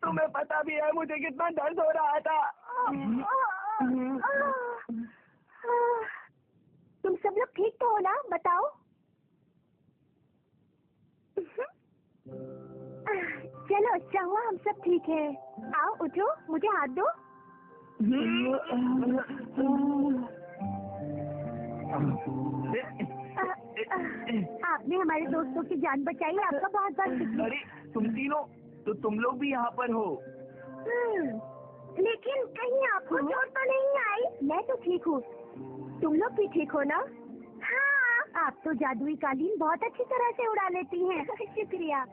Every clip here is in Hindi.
तुम्हें पता भी है मुझे कितना दर्द हो रहा था। तुम सब लोग ठीक तो हो ना, बताओ। चलो अच्छा हुआ हम सब ठीक है। आओ उठो, मुझे हाथ दो। आपने हमारे दोस्तों की जान बचाई, आपका बहुत बहुत शुक्रिया। अरे तुम तीनों, तो तुम लोग भी यहाँ पर हो? लेकिन कहीं आपको चोट तो नहीं आई? मैं तो ठीक हूँ, तुम लोग भी ठीक हो ना? हाँ, आप तो जादुई कालीन बहुत अच्छी तरह से उड़ा लेती हैं। शुक्रिया।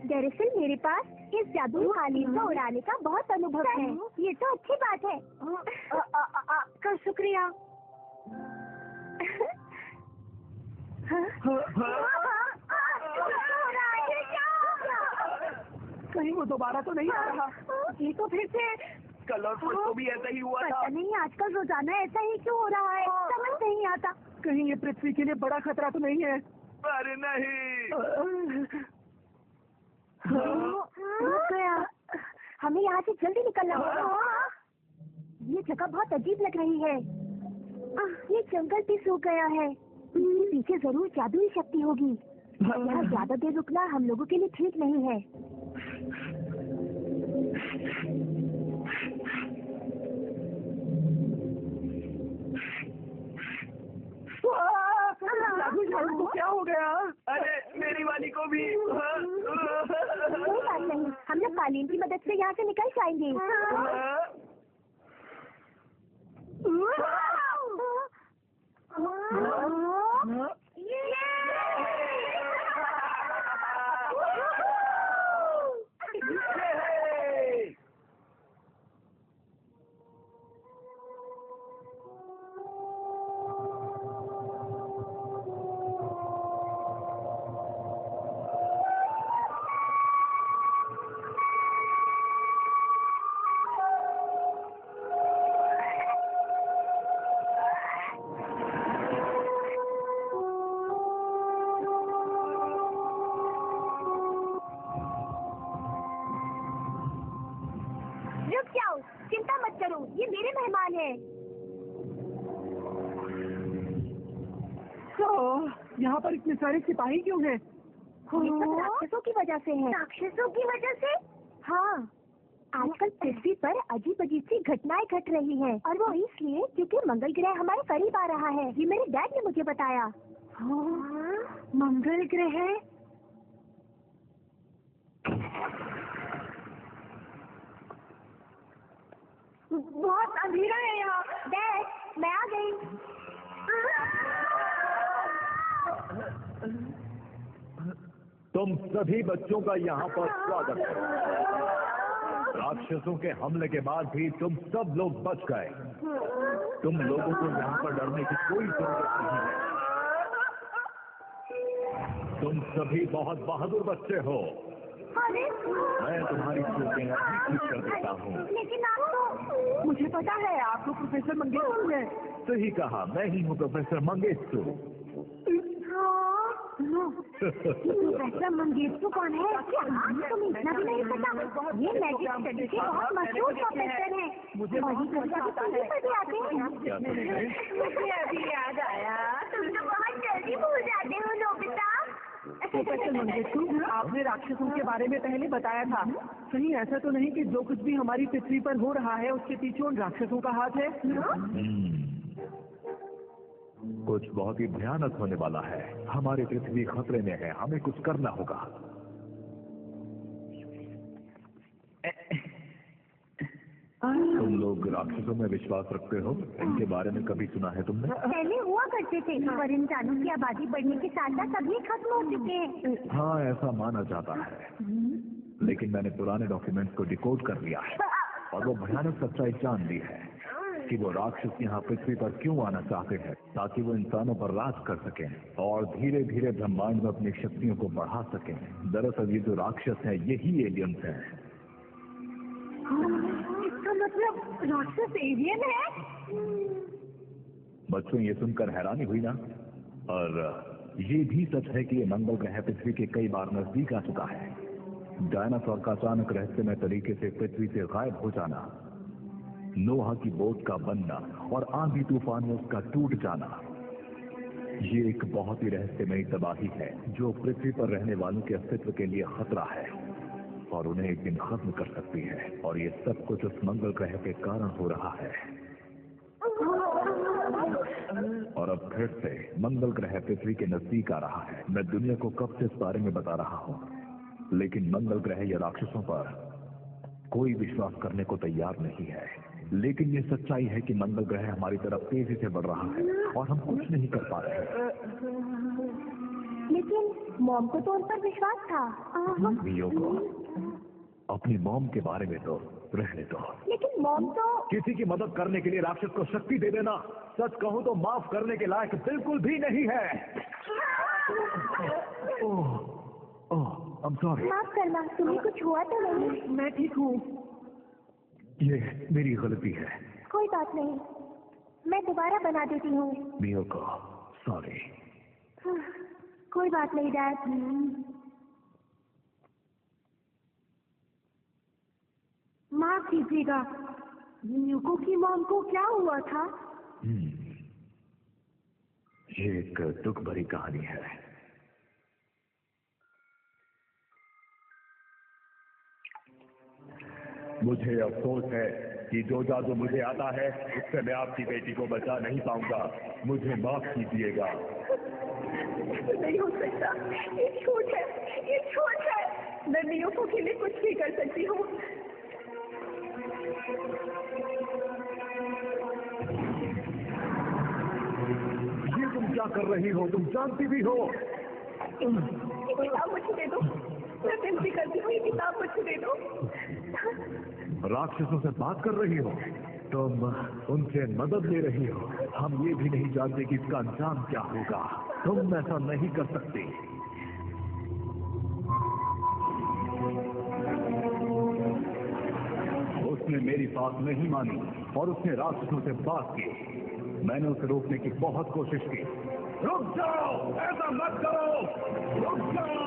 दरअसल मेरे पास इस जादुई कालीन को उड़ाने का बहुत अनुभव है। ये तो अच्छी बात है। आपका शुक्रिया। कहीं वो दोबारा तो नहीं आ रहा? ये तो फिर से कल और परसों भी ऐसा ही हुआ था। पता नहीं आजकल रोजाना ऐसा ही क्यों हो रहा है, समझ नहीं आता। कहीं ये पृथ्वी के लिए बड़ा खतरा तो नहीं है? अरे नहीं। रुक गया, हमें यहाँ से जल्दी निकलना होगा। ये जगह बहुत अजीब लग रही है। ये जंगल भी सूख गया है। इसके पीछे जरूर जादुई शक्ति होगी। यहाँ ज्यादा देर रुकना हम लोगों के लिए ठीक नहीं है। जादू झाड़ू को क्या हो गया? अरे मेरी वाली को भी। कोई बात नहीं, हम लोग कालीन की मदद से यहाँ से निकल जाएंगे। रुक जाओ, चिंता मत करो, ये मेरे मेहमान हैं। तो यहाँ पर इतने सारे सिपाही क्यों हैं? ये सब राक्षसों की वजह से है। राक्षसों की वजह से? हाँ, आजकल पृथ्वी पर अजीब अजीब सी घटनाएं घट रही हैं, और वो इसलिए क्योंकि मंगल ग्रह हमारे करीब आ रहा है। ये मेरे डैड ने मुझे बताया। मंगल ग्रह? बहुत अंधेरा है यहाँ। डैड, मैं आ गई। तुम सभी बच्चों का यहाँ पर स्वागत है। राक्षसों के हमले के बाद भी तुम सब लोग बच गए। तुम लोगों को यहाँ पर डरने की कोई जरूरत नहीं है। तुम सभी बहुत बहादुर बच्चे हो। मैं तुम्हारी चोटें अभी ठीक कर देता हूँ। लेकिन आप तो... मुझे पता है, आप तो प्रोफेसर मंगेशकर हैं। सही कहा, मैं ही हूँ प्रोफेसर मंगेशकर। प्रोफेसर मंगेशकर कौन है? तुम्हें इतना भी नहीं पता? ये मैजिक स्टडी के बहुत मशहूर प्रोफेसर हैं। मुझे बहुत मजा आता है। मुझे अभी याद आया, तुम तो बहुत जल्दी भूल जाते हो नोबिता। प्रोफेसर मंगेशकर, आपने राक्षसों के बारे में पहले बताया था। कहीं ऐसा तो नहीं कि जो कुछ भी हमारी पृथ्वी पर हो रहा है उसके पीछे उन राक्षसों का हाथ है? कुछ बहुत ही भयानक होने वाला है। हमारी पृथ्वी खतरे में है, हमें कुछ करना होगा। तुम लोग राक्षसों में विश्वास रखते हो? इनके बारे में कभी सुना है तुमने? पहले हुआ करते थे, पर इंसानों की आबादी बढ़ने के साथ साथ सभी खत्म हो चुके हैं। हाँ, ऐसा माना जाता है, लेकिन मैंने पुराने डॉक्यूमेंट्स को डिकोड कर लिया है और वो भयानक सच्चाई जान ली है कि वो राक्षस यहाँ पृथ्वी पर क्यों आना चाहते हैं, ताकि वो इंसानों पर राज कर सकें और धीरे धीरे ब्रह्मांड में अपनी शक्तियों को बढ़ा सकें। दरअसल ये जो राक्षस हैं, यही एलियंस हैं। इसका मतलब राक्षस एलियन है? बच्चों, ये सुनकर हैरानी हुई ना? और ये भी सच है कि ये मंगल ग्रह पृथ्वी के कई बार नजदीक आ चुका है। डायनासोर का अचानक रहस्यमय तरीके से पृथ्वी से गायब हो जाना, नोहा की बोट का बनना और आंधी तूफान में उसका टूट जाना, ये एक बहुत ही रहस्यमयी तबाही है जो पृथ्वी पर रहने वालों के अस्तित्व के लिए खतरा है और उन्हें एक दिन खत्म कर सकती है। और ये सब कुछ उस मंगल ग्रह के कारण हो रहा है। और अब फिर से मंगल ग्रह पृथ्वी के नजदीक आ रहा है। मैं दुनिया को कब से इस बारे में बता रहा हूँ, लेकिन मंगल ग्रह या राक्षसों पर कोई विश्वास करने को तैयार नहीं है। लेकिन ये सच्चाई है कि मंगल ग्रह हमारी तरफ तेजी से बढ़ रहा है और हम कुछ नहीं कर पा रहे। लेकिन मॉम को तो उन पर विश्वास था। मियो को अपनी मॉम के बारे में तो रहने दो। लेकिन मॉम तो किसी की मदद करने के लिए राक्षस को शक्ति दे देना, सच कहूं तो माफ करने के लायक बिल्कुल भी नहीं है। I'm sorry। माफ करना, तुम्हें कुछ हुआ तो नहीं? मैं ठीक हूँ। ये मेरी गलती है। कोई बात नहीं, मैं दोबारा बना देती हूँ। मियो को सॉरी। कोई बात नहीं डैड। माफ कीजिएगा, न्यूको की मॉम को क्या हुआ था? ये एक दुख भरी कहानी है। मुझे अफसोस है कि जो जादू मुझे आता है उससे मैं आपकी बेटी को बचा नहीं पाऊंगा। मुझे माफ कीजिएगा। नहीं हो सकता, ये झूठ है, ये झूठ है। मैं न्यूको के लिए कुछ भी कर सकती हूँ। ये तुम क्या कर रही हो? तुम जानती भी हो। ये किताब मुझे दे दो, मैं विनती करती हूँ, ये किताब मुझे दे दो। राक्षसों से बात कर रही हो? तुम उनसे मदद ले रही हो। हम ये भी नहीं जानते कि इसका अंजाम क्या होगा। तुम ऐसा नहीं कर सकती। उसने मेरी बात नहीं मानी और उसने राक्षसों से बात की। मैंने उसे रोकने की बहुत कोशिश की। रुक जाओ, ऐसा मत करो, रुक जाओ।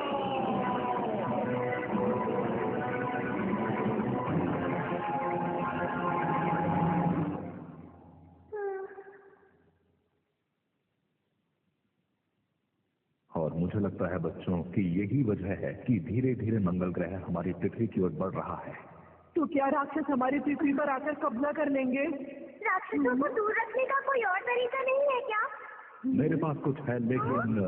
और मुझे लगता है बच्चों कि यही वजह है कि धीरे धीरे मंगल ग्रह हमारी पृथ्वी की ओर बढ़ रहा है। तो क्या राक्षस हमारी पृथ्वी पर आकर कब्जा कर लेंगे? राक्षसों को दूर रखने का कोई और तरीका नहीं है क्या? मेरे पास कुछ है, लेकिन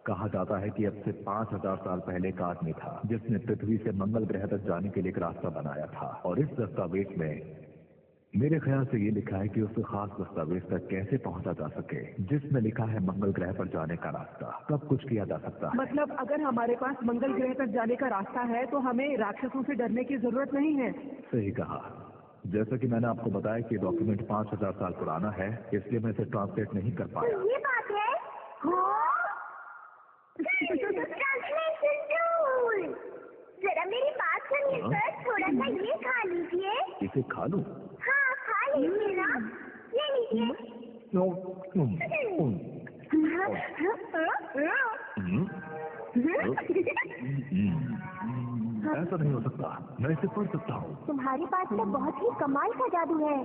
कहा जाता है कि अब से 5000 साल पहले एक आदमी था जिसने पृथ्वी से मंगल ग्रह तक जाने के लिए एक रास्ता बनाया था। और इस दस्तावेज में मेरे ख्याल से ये लिखा है कि उस खास दस्तावेज तक कैसे पहुंचा जा सके जिसमें लिखा है मंगल ग्रह पर जाने का रास्ता। सब कुछ किया जा सकता है। मतलब अगर हमारे पास मंगल ग्रह तक जाने का रास्ता है तो हमें राक्षसों से डरने की जरूरत नहीं है। सही कहा। जैसा कि मैंने आपको बताया कि डॉक्यूमेंट 5000 साल पुराना है, इसलिए मैं इसे ट्रांसलेट नहीं कर पाया। ये बात है। ट्रांसलेशन टूल, जरा मेरी बात सुनिए सर, थोड़ा सा ये खा लीजिए। इसे खा लूं? हाँ खा लीजिए ना, ले लीजिए। ऐसा नहीं हो सकता, मैं इसे पढ़ सकता हूँ। तुम्हारे पास तो बहुत ही कमाल का जादू है।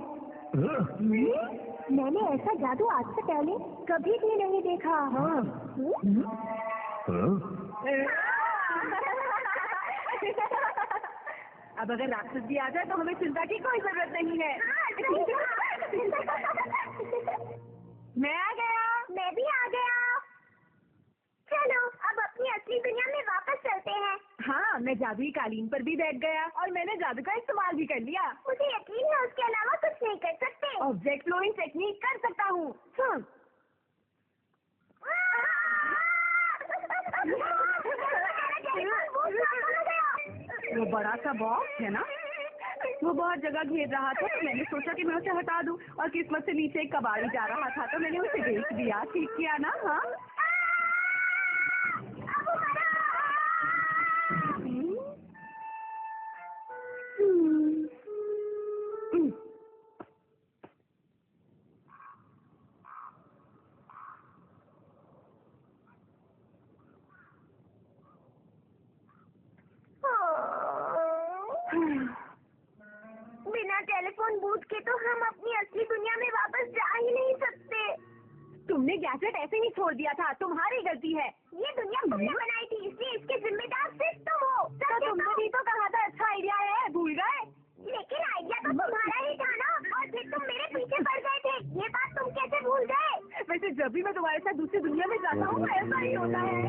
मैंने ऐसा जादू आज से पहले कभी भी नहीं देखा। अब अगर राक्षस भी आ जाए तो हमें चिंता की कोई जरूरत नहीं है। मैं आ गया। मैं भी आ गया। चलो अब अपनी असली दुनिया में वापस चलते हैं। हाँ, मैं जादुई कालीन पर भी बैठ गया और मैंने जादू का इस्तेमाल भी कर लिया। मुझे यकीन है उसके अलावा कुछ नहीं कर सकते। ऑब्जेक्ट फ्लोइंग टेक्निक कर सकता हूँ। वो बड़ा सा बॉक्स है ना, वो बहुत जगह घेर रहा था। मैंने सोचा कि मैं उसे हटा दूं और किस्मत से नीचे एक कबाड़ी जा रहा था तो मैंने उसे बेच दिया। ठीक किया ना? हाँ। बिना टेलीफोन बूथ के तो हम अपनी असली दुनिया में वापस जा ही नहीं सकते। तुमने गैजेट ऐसे ही छोड़ दिया था, तुम्हारी गलती है। ये दुनिया तुमने बनाई थी, इसलिए इसके जिम्मेदार सिर्फ तुम हो। तो तुमने भी तो कहा था अच्छा आइडिया है, भूल गए? लेकिन आइडिया तो तुम्हारा ही था ना, और फिर तुम मेरे पीछे पड़ गए थे। ये बात तुम कैसे भूल गए? वैसे जब भी मैं तुम्हारे साथ दूसरी दुनिया में जाता हूँ ऐसा ही होता है।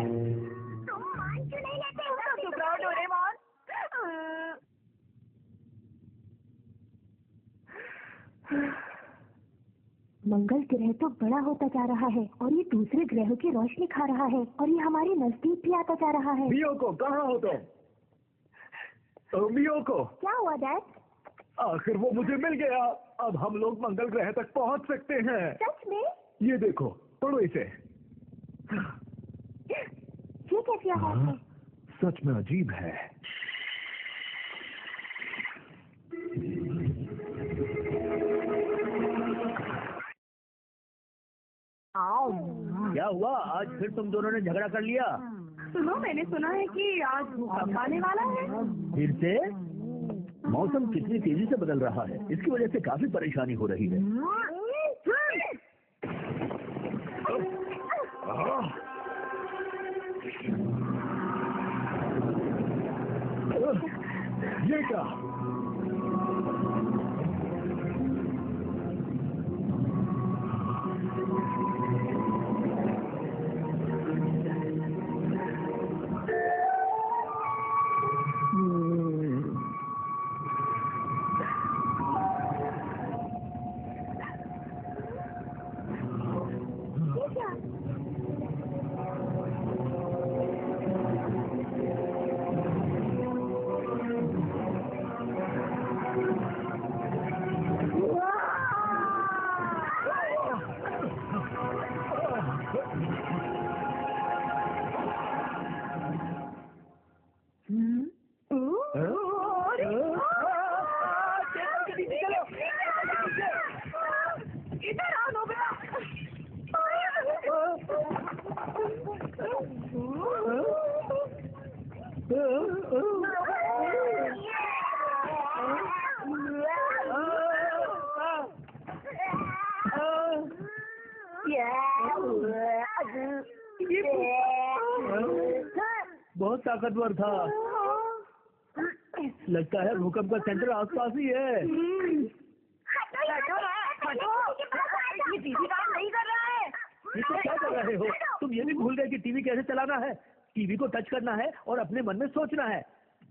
तुम मान क्यों नहीं लेते हो? चुप रहो डोरेमोन। मंगल ग्रह तो बड़ा होता जा रहा है और ये दूसरे ग्रहों की रोशनी खा रहा है और ये हमारे नजदीक भी आता जा रहा है। मियोको, कहाँ हो तुम? मियोको, क्या हुआ डैड? आखिर वो मुझे मिल गया। अब हम लोग मंगल ग्रह तक पहुंच सकते हैं। सच में? ये देखो, पढ़ो इसे। ये कैसी आवाज है? सच में अजीब है। क्या हुआ? आज फिर तुम दोनों ने झगड़ा कर लिया? सुनो, मैंने सुना है कि आज भूकंप आने वाला है। फिर से? मौसम कितनी तेजी से बदल रहा है, इसकी वजह से काफी परेशानी हो रही है। ये क्या? इधर आओ नोबिता। बहुत ताकतवर था। लगता है भूकंप का सेंटर आसपास ही है। ये टीवी काम नहीं कर रहा है। ये तो क्या कर रहे हो? तुम ये भी भूल गए कि टीवी कैसे चलाना है। टीवी को टच करना है और अपने मन में सोचना है।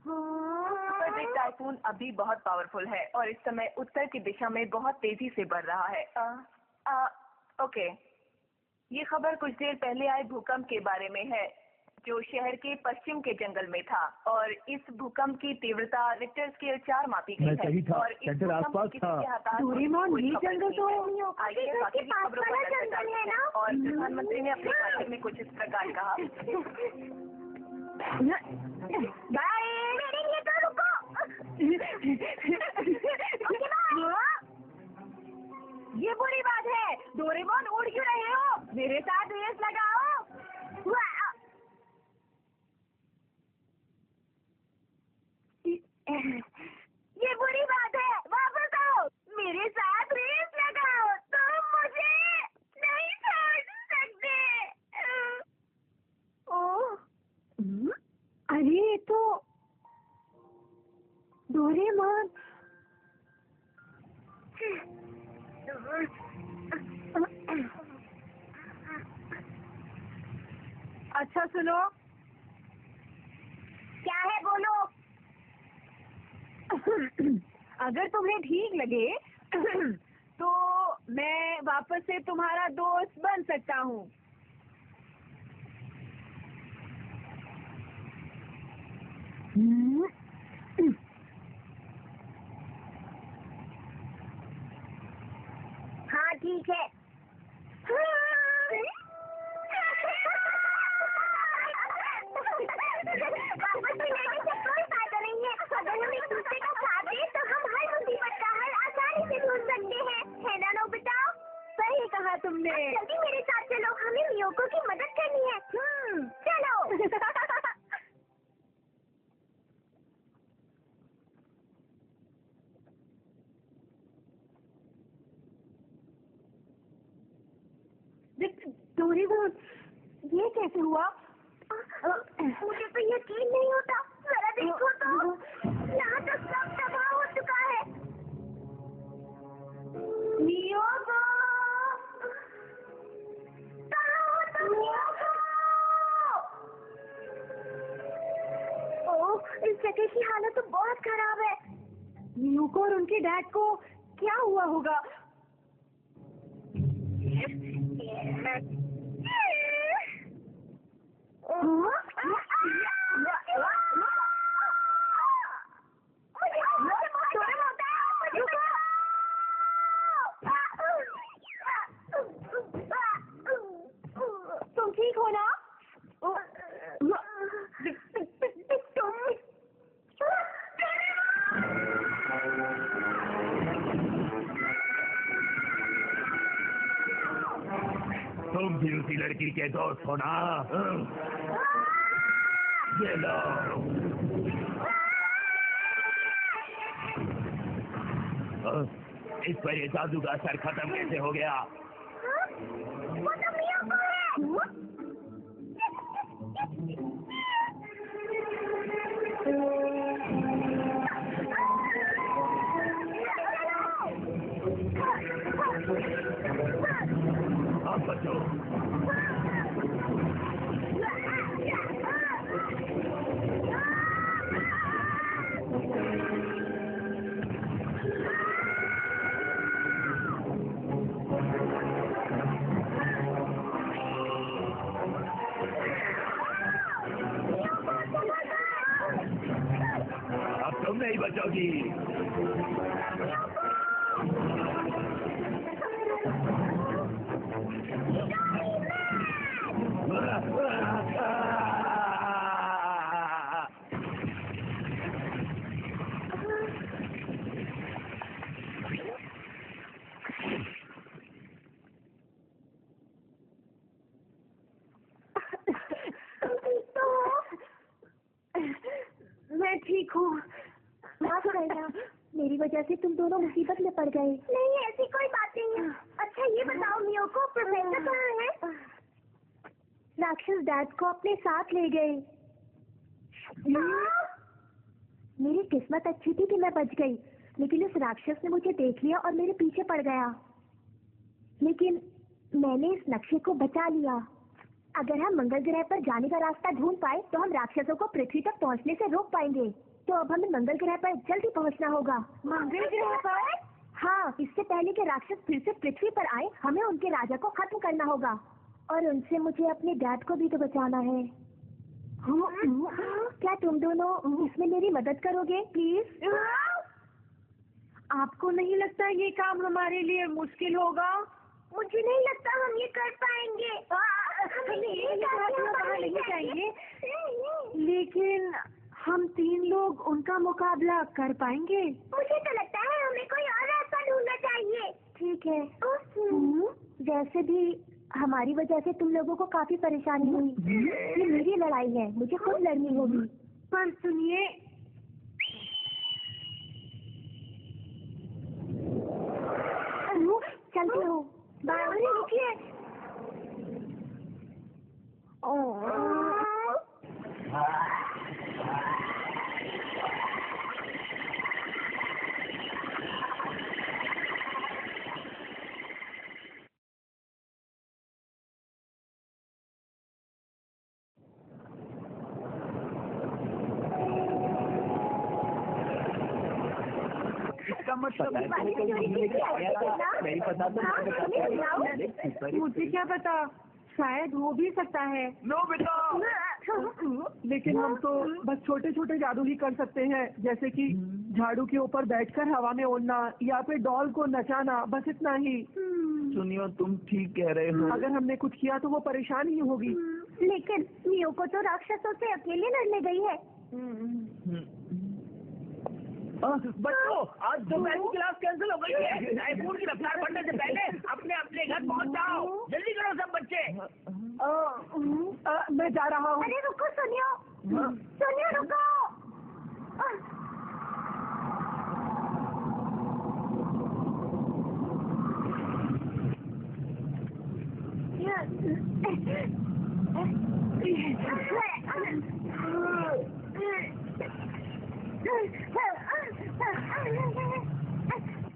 सुपर टाइफून अभी बहुत पावरफुल है और इस समय उत्तर की दिशा में बहुत तेजी से बढ़ रहा है। ओके, ये खबर कुछ देर पहले आए भूकंप के बारे में है जो शहर के पश्चिम के जंगल में था, और इस भूकंप की तीव्रता रिक्टर स्केल 4 मापी गई मैं सही था, और इस सेंटर भूकंप आसपास की था। किसी के हताहत डोरेमोन, होने की ये कोई खबर जंगल नहीं तो है। आइए बाकी की खबरों पर नजर डालते हैं। और प्रधानमंत्री ने अपने भाषण में कुछ इस प्रकार कहा। बाय। मेरे लिए तो रुको। ये बुरी बात है। डोरेमोन, उड़ क्यों रहे हो? मेरे साथ रेस लगाओ। ये बुरी बात है, वापस आओ। मेरे साथ रेस लगाओ, तुम मुझे नहीं छोड़ सकते। ओह, अरे ये तो डोरेमोन। अच्छा सुनो, क्या है बोलो। अगर तुम्हें ठीक लगे तो मैं वापस से तुम्हारा दोस्त बन सकता हूँ। हाँ ठीक है। वापस भी लेने से कोई फायदा नहीं है। अगर हम एक दूसरे का साथ दें तो हम हर मुसीबत का हल आसानी से ढूंढ सकते हैं, है ना नोबिता? सही कहा तुमने। जल्दी मेरे साथ चलो, हमें मियोको की मदद करनी है। चलो। ये कैसे हुआ? मुझे तो यकीन नहीं होता। जरा देखो तो, यहाँ तक सब तबाह हो चुका है। नियोको! कहाँ हो तुम, नियोको? ओह, इस जगह की हालत तो बहुत खराब है। नियोको और उनके डैड को क्या हुआ होगा? तुम ठीक हो ना? तुम भी उसी लड़की के दोस्त हो ना? ये लो। इस पर ये जादू का असर खत्म कैसे हो गया? वो तो मियोको है। अब बचो। अब तुम नहीं बचोगी। मैं ठीक हूँ। माफ करना, मेरी वजह से तुम दोनों मुसीबत में पड़ गए। नहीं, ऐसी कोई बात नहीं है। अच्छा ये बताओ मियोको, प्रोफेसर कहाँ है? राक्षस डैड को अपने साथ ले गए। मेरी किस्मत अच्छी थी कि मैं बच गई, लेकिन उस राक्षस ने मुझे देख लिया और मेरे पीछे पड़ गया। लेकिन मैंने इस नक्शे को बचा लिया। अगर हम मंगल ग्रह पर जाने का रास्ता ढूंढ पाए तो हम राक्षसों को पृथ्वी तक पहुंचने से रोक पाएंगे। तो अब हमें मंगल ग्रह पर जल्दी पहुंचना होगा। मंगल ग्रह पर? हाँ, इससे पहले कि राक्षस फिर से पृथ्वी पर आए, हमें उनके राजा को खत्म करना होगा। और उनसे मुझे अपने डैड को भी तो बचाना है। क्या तुम दोनों इसमें मेरी मदद करोगे प्लीज? आपको नहीं लगता ये काम हमारे लिए मुश्किल होगा? मुझे नहीं लगता हम ये कर पाएंगे। नहीं चाहिए, लेकिन हम 3 लोग उनका मुकाबला कर पाएंगे। मुझे तो लगता है हमें कोई और रास्ता ढूंढना चाहिए। ठीक है। वैसे भी हमारी वजह से तुम लोगों को काफी परेशानी हुई। ये मेरी लड़ाई है, मुझे खुद लड़नी होगी। पर सुनिए, चलती हूँ। रुकिए। इसका मतलब नहीं पता। मुझे क्या पता, शायद हो भी सकता है। नो बेटा। लेकिन हम तो बस छोटे छोटे जादू ही कर सकते हैं, जैसे कि झाड़ू के ऊपर बैठकर हवा में उड़ना या फिर डॉल को नचाना, बस इतना ही। सुनियो, तुम ठीक कह रहे हो। अगर हमने कुछ किया तो वो परेशान ही होगी। लेकिन मियोको तो राक्षसों से अकेले लड़ने गई है। बच्चों, आज दोपहर की क्लास कैंसिल हो गई है। टाइफून की रफ्तार बढ़ने से पहले अपने अपने घर पहुंच जाओ। जल्दी करो सब बच्चे। मैं जा रहा हूँ। अरे रुको, सुनियो। सुनियो, रुको।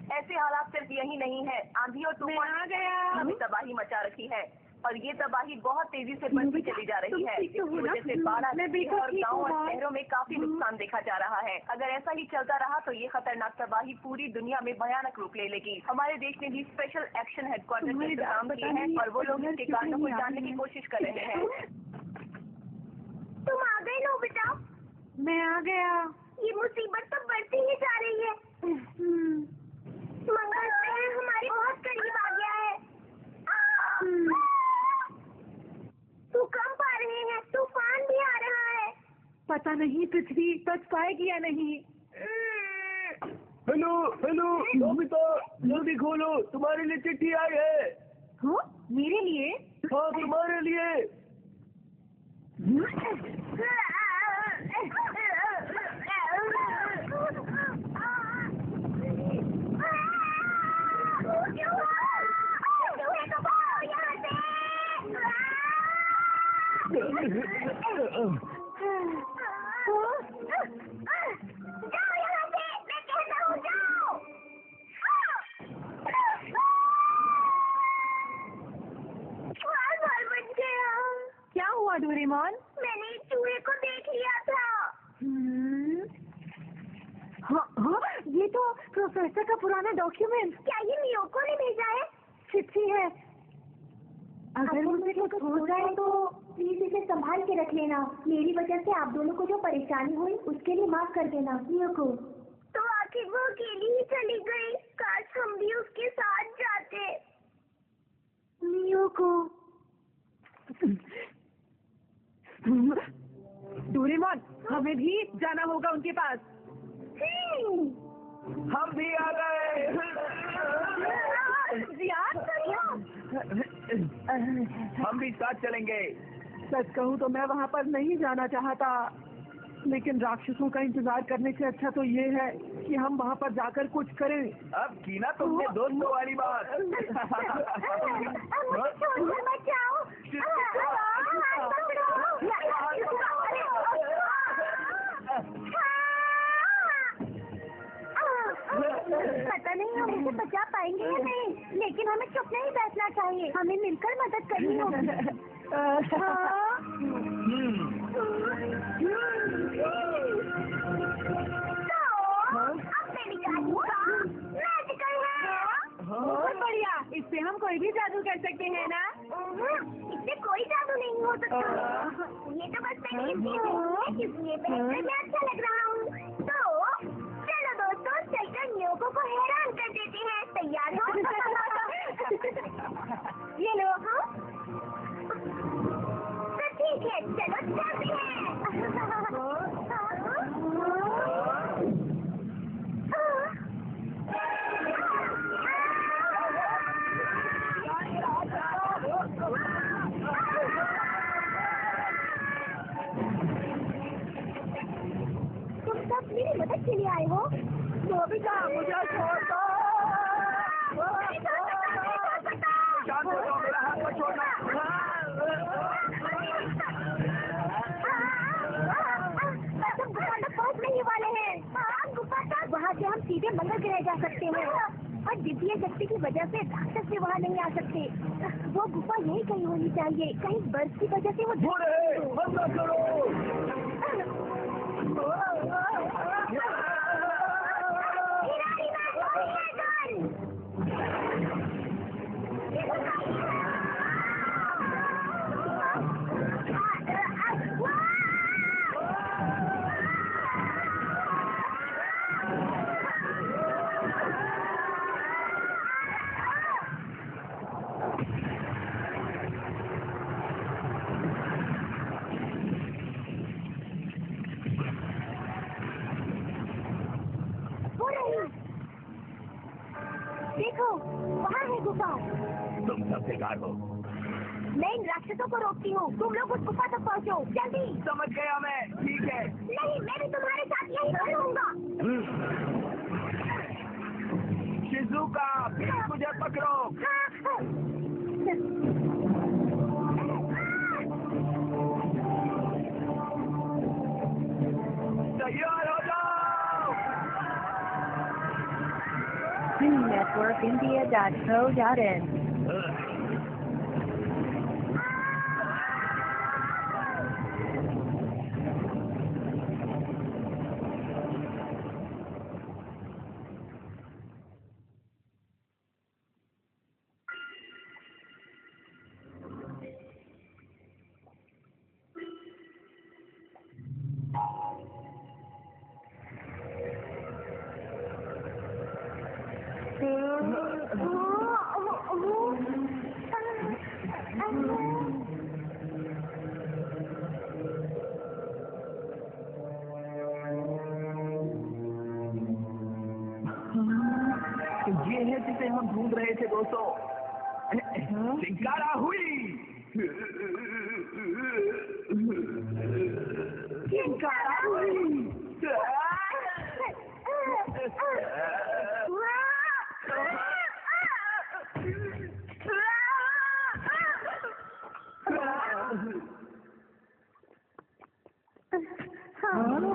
ऐसे हालात सिर्फ यही नहीं है, आंधी और तूफान आ गया हमें तबाही मचा रखी है और ये तबाही बहुत तेजी से बढ़ती चली जा रही है। इसकी वजह से बाढ़ और गाँव और शहरों में काफी नुकसान देखा जा रहा है। अगर ऐसा ही चलता रहा तो ये खतरनाक तबाही पूरी दुनिया में भयानक रूप ले लेगी। हमारे देश ने भी स्पेशल एक्शन हेडक्वार्टर के इंतजाम किए हैं और वो लोग इसके कारणों को जानने की कोशिश कर रहे हैं। तुम आ गए लो बेटा। मैं आ गया। ये मुसीबत तो बढ़ती ही जा रही है। मंगल ग्रह हमारे बहुत करीब आ गया है। भूकंप आ रहे हैं, तूफान भी आ रहा है। पता नहीं पृथ्वी बच पाएगी या नहीं। हेलो हेलो नोबिता, जल्दी खोलो, तुम्हारे लिए चिट्ठी आई है। हो मेरे लिए? हाँ तुम्हारे लिए। क्या हुआ डोरेमोन? मैंने एक चूहे को देख लिया था। हाँ, ये तो प्रोफेसर का पुराना डॉक्यूमेंट। क्या ये मियोको ने भेजा है? चिट्ठी है। अगर मुझे कुछ हो जाए तो प्लीज इसे संभाल के रख लेना। मेरी वजह से आप दोनों को जो परेशानी हुई उसके लिए माफ कर देना मियोको। तो आखिर वो अकेली ही चली गई। काश हम भी उसके साथ जाते। मियोको। डोरेमोन, हमें भी जाना होगा उनके पास। हम भी आ गए। हम भी साथ चलेंगे। सच कहूँ तो मैं वहाँ पर नहीं जाना चाहता, लेकिन राक्षसों का इंतजार करने से अच्छा तो ये है कि हम वहाँ पर जाकर कुछ करें। अब की ना तुमने दोस्तों वाली बात। पता नहीं हम इसे बचा पाएंगे या नहीं, लेकिन हमें चुप नहीं बैठना चाहिए। हमें मिलकर मदद करनी होगी। बहुत बढ़िया, इससे हम कोई भी जादू कर सकते हैं ना? इससे कोई जादू नहीं हो सकता। ये तो बस मैं इसलिए मैं अच्छा लग रहा हूँ। तो चलो दोस्तों, चलकर मियोको को हैरान कर देते हैं। तैयार हो? ये लो। तो ठीक है, चलो चलते हैं। तुम सब मेरी मदद के लिए आए हो? नोबिता, मुझे छोड़ दो। शांत हो जाओ, मेरा हाथ मत छोड़ना। तुम गुफा तक पहुँचने वाले हैं। गुफा तक? वहाँ से हम सीधे मंगल ग्रह जा सकते हैं और दिव्य शक्ति की वजह से राक्षस भी वहाँ नहीं आ सकते। वो गुफा यही कहीं होनी चाहिए। कहीं बर्फ की वजह से वो हमला करो। देखो, वहाँ है गुफा। तुम सब बेकार हो। मैं इन राक्षसों को रोकती हूँ। तुम लोग उस गुफा तक पहुँचो, जल्दी। समझ गया मैं, ठीक है। नहीं, मैं भी तुम्हारे साथ यही करूँगा। शिजुका, प्लीज मुझे पकड़ो। networkindia.co.in. ये है जिसे हम ढूंढ रहे थे दोस्तों। चिंकारा हुई। चिंकारा हुई। हाँ